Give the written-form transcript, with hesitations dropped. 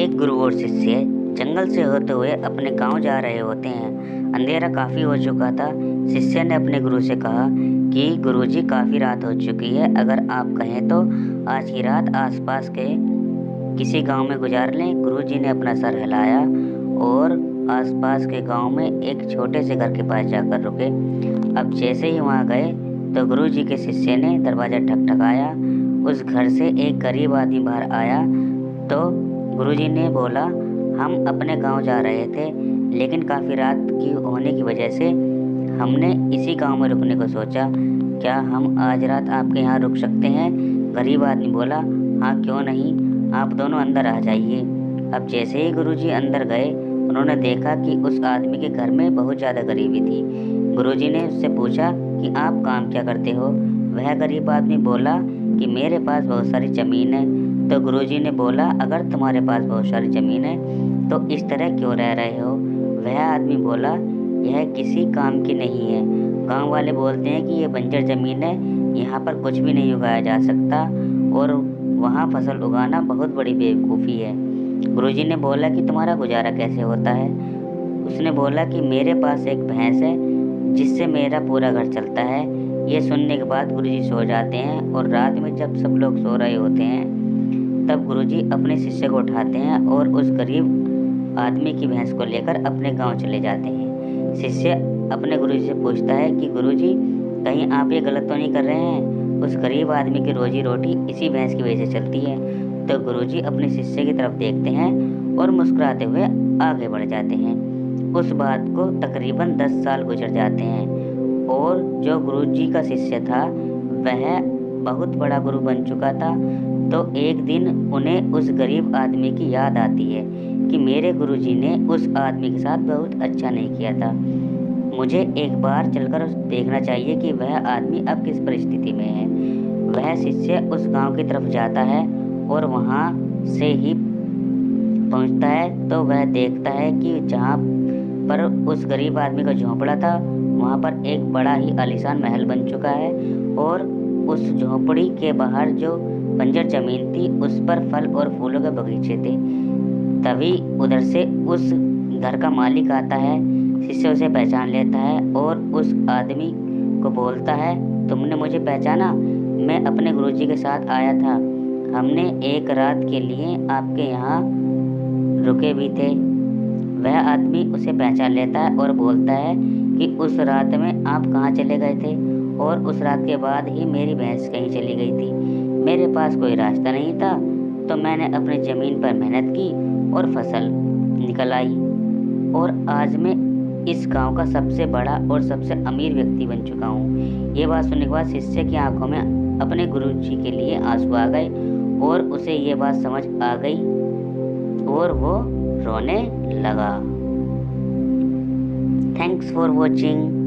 एक गुरु और शिष्य जंगल से होते हुए अपने गांव जा रहे होते हैं। अंधेरा काफी हो चुका था। शिष्य ने अपने गुरु से कहा कि गुरुजी, काफी रात हो चुकी है, अगर आप कहें तो आज की रात आसपास के किसी गांव में गुजार लें। गुरुजी ने अपना सर हिलाया और आसपास के गांव में एक छोटे से घर के पास जाकर रुके। अब जैसे ही वहां गए तो गुरुजी के शिष्य ने दरवाज़ा ठकठकाया। उस घर से एक गरीब आदमी बाहर आया तो गुरुजी ने बोला, हम अपने गांव जा रहे थे, लेकिन काफ़ी रात की होने की वजह से हमने इसी गांव में रुकने को सोचा। क्या हम आज रात आपके यहाँ रुक सकते हैं? गरीब आदमी बोला, हाँ क्यों नहीं, आप दोनों अंदर आ जाइए। अब जैसे ही गुरुजी अंदर गए, उन्होंने देखा कि उस आदमी के घर में बहुत ज़्यादा गरीबी थी। गुरुजी ने उससे पूछा कि आप काम क्या करते हो? वह गरीब आदमी बोला कि मेरे पास बहुत सारी ज़मीन है। तो गुरुजी ने बोला, अगर तुम्हारे पास बहुत सारी ज़मीन है तो इस तरह क्यों रह रहे हो? वह आदमी बोला, यह किसी काम की नहीं है। गांव वाले बोलते हैं कि ये बंजर ज़मीन है, यहाँ पर कुछ भी नहीं उगाया जा सकता और वहाँ फसल उगाना बहुत बड़ी बेवकूफ़ी है। गुरुजी ने बोला कि तुम्हारा गुजारा कैसे होता है? उसने बोला कि मेरे पास एक भैंस है जिससे मेरा पूरा घर चलता है। ये सुनने के बाद गुरुजी सो जाते हैं और रात में जब सब लोग सो रहे होते हैं तब गुरुजी अपने शिष्य को उठाते हैं और उस गरीब आदमी की भैंस को लेकर अपने गांव चले जाते हैं। शिष्य अपने गुरुजी से पूछता है कि गुरुजी, कहीं आप ये गलत तो नहीं कर रहे हैं? उस गरीब आदमी की रोजी रोटी इसी भैंस की वजह से चलती है। तो गुरुजी अपने शिष्य की तरफ देखते हैं और मुस्कुराते हुए आगे बढ़ जाते हैं। उस बात को तकरीबन 10 साल गुजर जाते हैं और जो गुरुजी का शिष्य था वह बहुत बड़ा गुरु बन चुका था। तो एक दिन उन्हें उस गरीब आदमी की याद आती है कि मेरे गुरुजी ने उस आदमी के साथ बहुत अच्छा नहीं किया था। मुझे एक बार चलकर देखना चाहिए कि वह आदमी अब किस परिस्थिति में है। वह शिष्य उस गांव की तरफ जाता है और वहां से ही पहुंचता है तो वह देखता है कि जहां पर उस गरीब आदमी का झोंपड़ा था वहां पर एक बड़ा ही आलीशान महल बन चुका है और उस झोंपड़ी के बाहर जो बंजर जमीन थी उस पर फल और फूलों के बगीचे थे। तभी उधर से उस घर का मालिक आता है। शिष्य उसे पहचान लेता है और उस आदमी को बोलता है, तुमने मुझे पहचाना? मैं अपने गुरुजी के साथ आया था, हमने एक रात के लिए आपके यहाँ रुके भी थे। वह आदमी उसे पहचान लेता है और बोलता है कि उस रात में आप कहाँ चले गए थे? और उस रात के बाद ही मेरी भैंस कहीं चली गई थी। मेरे पास कोई रास्ता नहीं था तो मैंने अपनी ज़मीन पर मेहनत की और फसल निकल आई और आज मैं इस गांव का सबसे बड़ा और सबसे अमीर व्यक्ति बन चुका हूँ। ये बात सुनने के बाद शिष्य की आंखों में अपने गुरुजी के लिए आंसू आ गए और उसे ये बात समझ आ गई और वो रोने लगा। Thanks for watching.